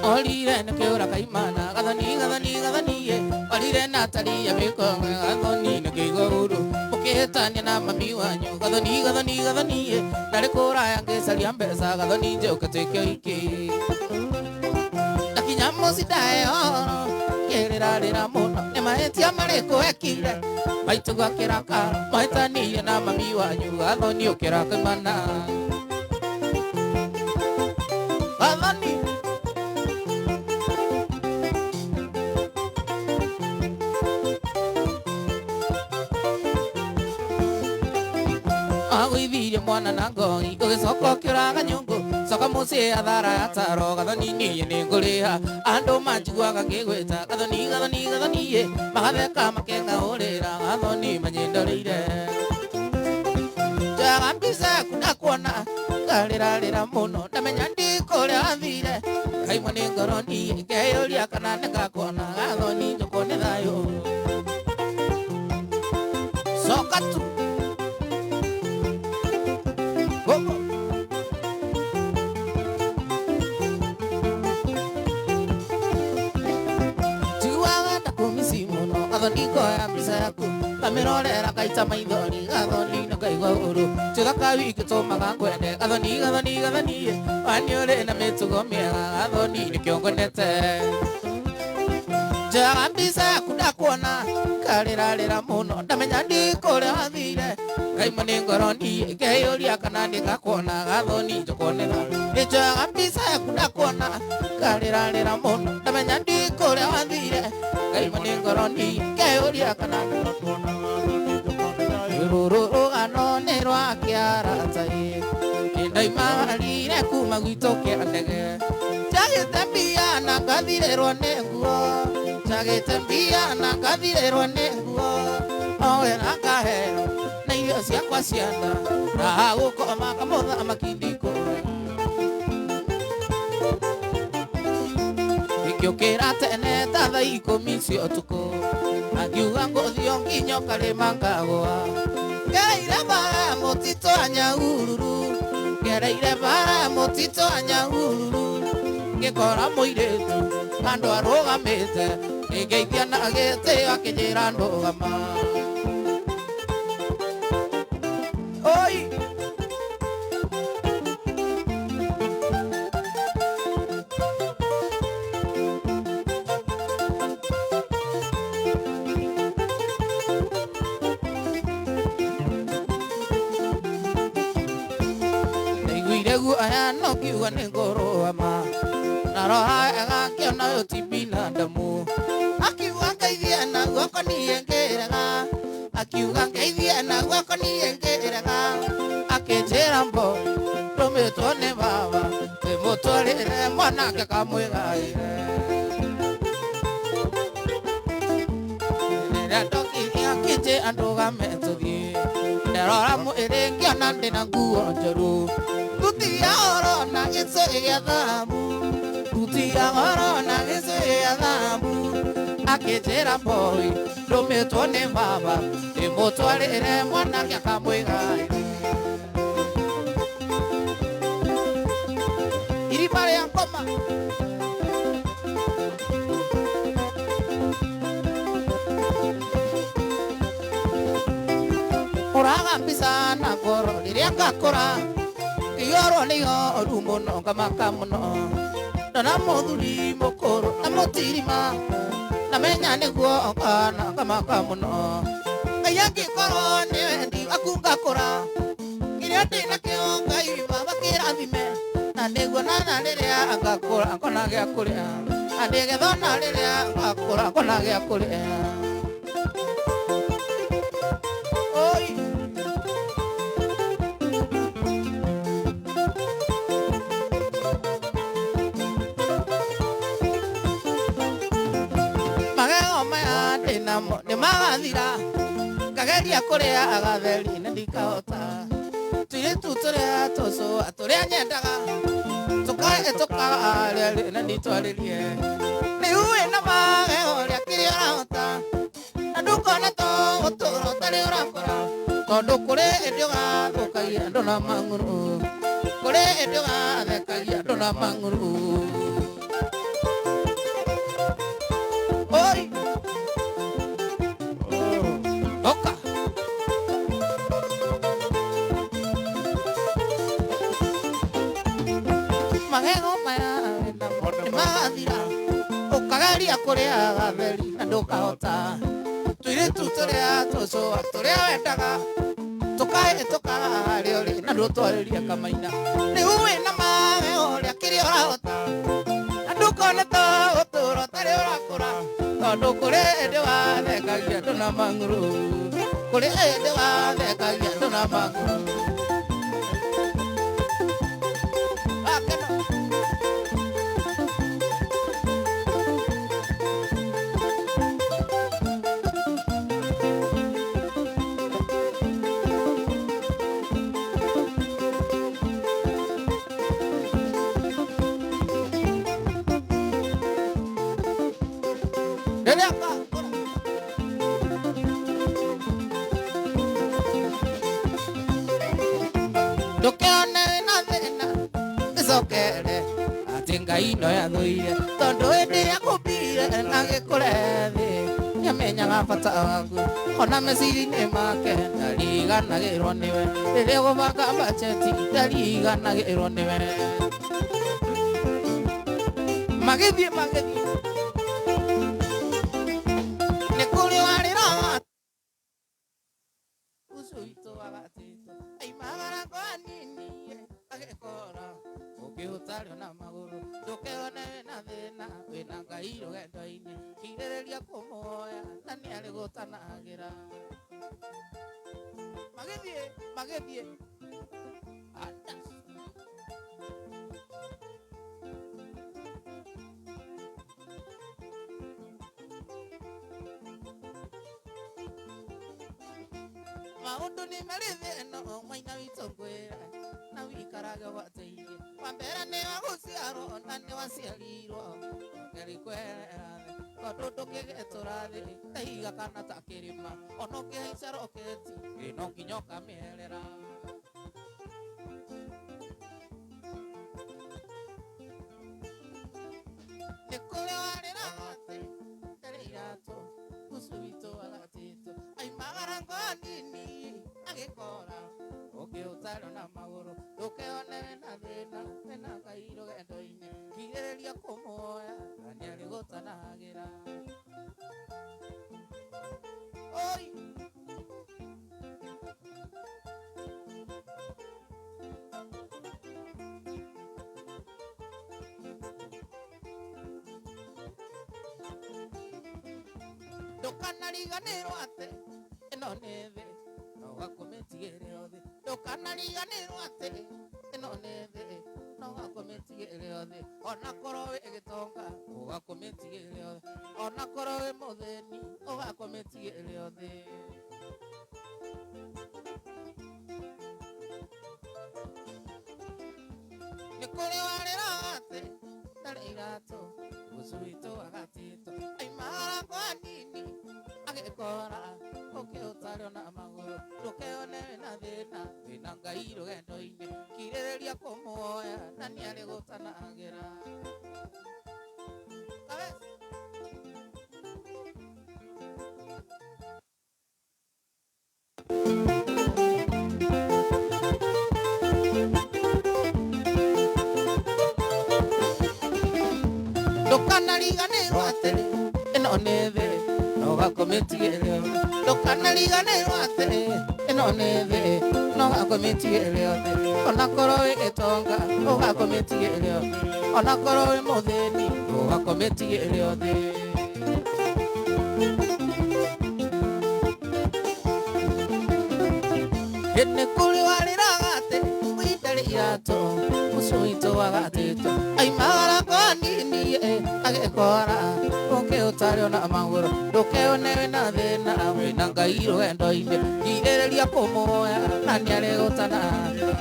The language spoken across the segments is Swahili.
Olire na keura kaimana gathoni ye olire na tari ya beko gathoni na kiguru ukihitania na mami wanyu gathoni ye ndari kura yange salia mbesa gathoni je ukatekio iki akinya musidae kerera muno ne maetia mareko ekire maitu gwakiraka maitani na mami wanyu gathoni ukira kaimana gathoni Awiviye mwana na ngoi ugisoko kiraga nyungu soka musie athara ataro gathoni ni nguriha andu manjiguaga ngigwita gathoni ye magatheka makenga urira gathoni manyindoreire jaga mbisa kuna kuona ngarira muno ndamenya ndikuria athire kaimwe ni ngoroni ngeyuria kana ningakona gathoni njukone thayo soka tu Gathoni ya mbisa yaku kamirorera kaita maithori gathoni na kaigua uru chithaka wiki tumaga kwende gathoni ye wani uri na mitugo miega gathoni ni kiongonete jaga mbisa yaku ndakuona ngarira muno ndamenya ndikuria wathire kaimwe ni ngoroni ngeyuria kana ningakona gathoni njukonera jaga mbisa yaku ndakuona ngarira muno ndamenya ndikuria wathire kaimwe ni ngoroni ngeyuria kana ningakona ruru anone rwa kiaratai ndaimarire kuma gwito kiandege jagitembia na ngathirerwo ni nguo jagitembia na ngathirerwo ni nguo owe na ngaheo na irio ciakwa ciana na gukoma kamutha makindiko ikiukira tene ta thaa 10 cia utuku akiuga nguthio nginyo karima ngagwa ngereire bara mutito anyahururu ngereire bara mutito anyahururu ngikora muiritu andu arugamite ngeithia na gite akinjira ndugama oi aya no kiuga ni ngoroama na roha agakiona yo tibina ndamu akiuga ngeithia na guoko niengerega akiuga ngeithia na guoko niengerega akinjira mbo rumitwo ni baba imutwarire mwanake kamwigaire rĩrĩa ndokiria kĩnjĩ andũgame tũthiĩ nderora mwĩrĩ ngĩona ndĩna nguo njũru tutia oro na gĩcũhĩ gĩa thahabu tutia oro na gĩcũhĩ gĩa thahabu akĩnjĩra mboi ndũmĩtwo nĩ baba ĩmũtwarĩre mwanake akamwĩgaĩre irima rĩa ngoma ũraga mbica na ngoro rĩrĩa ngakũra Yoro ni oru muno ngamaka muno ndona muthuri mukuru na mutirima na menya niguo kana ngamaka muno ngai angĩkorwo nĩ wendi waku ngakũra kĩrĩa ndĩ nakĩo ngai baba kĩrathime na nĩguo na rĩrĩa ngakũra ngona gĩa kũrĩa na ndĩgethwo na rĩrĩa ngakũra ngona gĩa kũrĩa ni magathira ngageria kuria agatheri na ndikahota tũirĩtu tũrĩa tũcũa tũrĩa nyendaga tukaarĩa na nditwarĩrie rĩu wĩna magego rĩa kĩrĩa ũrahota na ndũkona to ũtũũro ũtarĩ ũrakũra tondũ kũrĩ hĩndĩ ũgathũkagia andũ na mang'ũrũ kũrĩ hĩndĩ ũgathekagia andũ na mang'ũrũ magego maya nĩ magathira ũkagaria kũrĩa gatheri na ndũkahota tũirĩtu tũrĩa tũcũa tũrĩa wendaga tũkahĩtũka harĩa ũrĩ na ndũtwarĩria kamaina rĩu wĩna magego ũrĩa kĩrĩa ũrahota na ndũkone ta ũtũũro tarĩ ũrakũra tondũ kũrĩ hĩndĩ wathekagia andũ na mang'ũrũ kũrĩ hĩndĩ wathekagia andũ na mang'ũrũ ino ya thuire tondu hindi ya kumbire na gikure thi nyamenyaga bata waku ona mecirini make ndariganagirwo niwe riria gubanga bajeti ndariganagirwo niwe magithie ni kuri warira usuito agatito ai magara kwa nini agikora ukiutario na maguru ndũkĩone na thĩna wĩna Ngai rũgendo-inĩ kirĩrĩria kũmuoya na nĩarĩ gũtanagĩra magĩthiĩ maũndũ nĩ marĩ thĩno mwaina witũ ngwĩra na wikarage gwateithie wambere nĩ wagũciarwo na nĩ waciarirwo ngerikwerera thĩ tondũ ndũkĩgĩtũra thĩ ta ihiga kana ta kĩrĩma ona ũkĩhaica roketi no nginya ũkamĩerera nĩ kũrĩ warĩra atĩ ndarĩ iratũ ucu witũ agatĩtwo aimagara ngonini agĩkora ũkĩũtarwo na magũrũ ndũkĩone na thĩna wĩna Ngai rũgendo-inĩ kirĩrĩria kũmuoya na nĩarĩ gũtanagĩra oi ndũkanariganĩrwo atĩ ĩno nĩ thĩ na ũgakũmĩtigĩre othe ndũkanariganĩrwo atĩ ĩno nĩ thĩ na ũgakũmĩtigĩre othe ona korwo wĩ gĩtonga ũgakũmĩtigĩre othe ona korwo wĩ mũthĩni ũgakũmĩtigĩre othe nĩ kũrĩ warĩra atĩ ndarĩ iratũ ucu witũ agatĩtwo aimara kwa nini agĩkora ũkĩũtarwo na magũrũ ndũkĩone wĩna thĩna wĩna Ngai rũgendo-inĩ kirĩrĩria kũmuoya na nĩarĩ gũtanagĩra ndũkanariganĩrwo atĩ ĩno nĩ thĩ na ũgakũmĩtigĩre othe ndũkanariganĩrwo atĩ ĩno nĩ thĩ na ũgakũmĩtigĩre othe ona korwo wĩ gĩtonga ũgakũmĩtigĩre othe ona korwo wĩ mũthĩni ũgakũmĩtigĩre othe nĩ kũrĩ warĩraga atĩ wĩndarĩ iratũ ucu witũ agatĩtwo aimagara kwa nini agĩkora ũkĩũtarwo na magũrũ ndũkĩone wĩna thĩna wĩna Ngai rũgendo-inĩ kirĩrĩria kũmuoya na nĩarĩ gũtana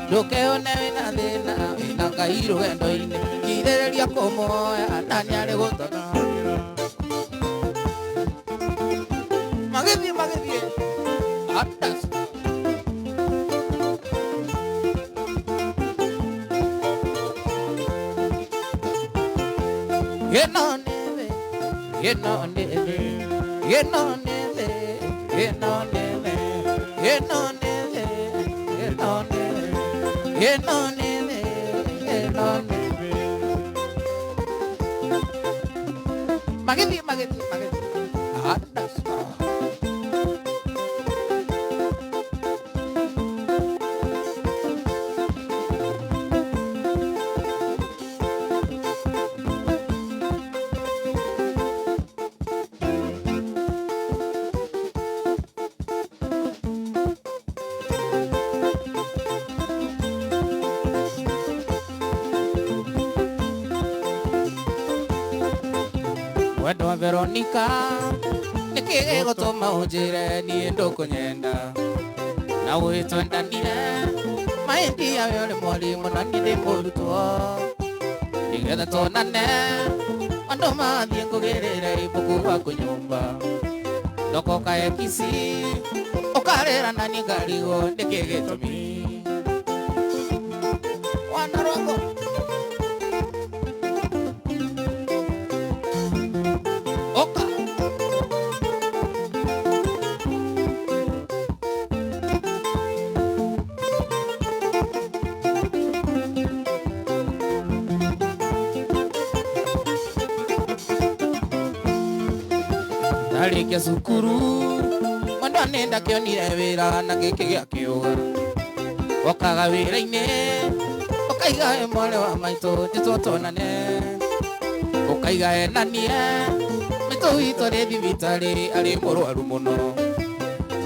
ndũkĩone wĩna thĩna wĩna Ngai rũgendo-inĩ kirĩrĩria kũmuoya na nĩarĩ gũtana magĩthiĩ atas Mageti. Wendo Veronica nikige gutuma unjire ni ndukunyenda na witwendanire maindi yawe uri mwarimu na ndi murutwo nigetha tonane andu mathie ngugirire ibuku gwaku nyumba ndokoka ekisi ukarira na ni ngarigo nikige gitumi wanarongo Alikia sukuru Mwendo anenda kionire wira na giki gia kiuga Okaga wira-ini Ukaiga mwale wa maito titwotonane Ukaiga enanie Mito wito ri thibitari ari murwaru muno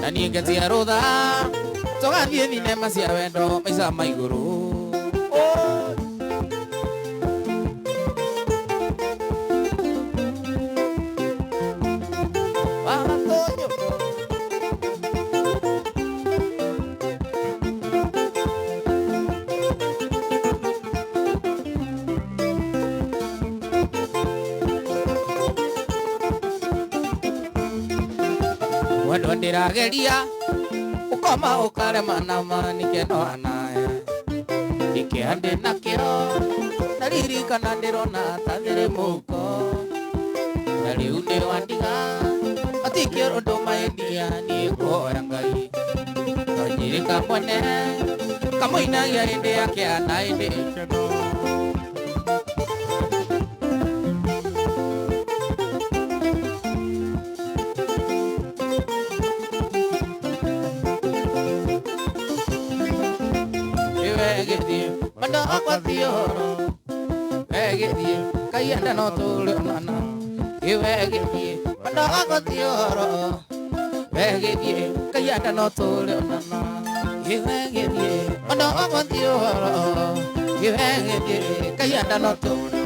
Na nie ngetia rutha Tugathie thinema cia wendo maica ma iguru Wendo ndirageria ukoma ukarema nama nikeno anaye Ikiande nakio naririkana ndirona tathiri muko Na riu ndi wandiga atikio undu maendia ni kuhoya Ngai Tojirika mwene kamuinagia hindi yake anaindi Manda akwa thioro Wegithie Kai anda no tule onana Iwegithie Manda akwa thioro Wegithie Kai anda no tule onana Iwegithie Manda akwa thioro Iwegithie Kai anda no tule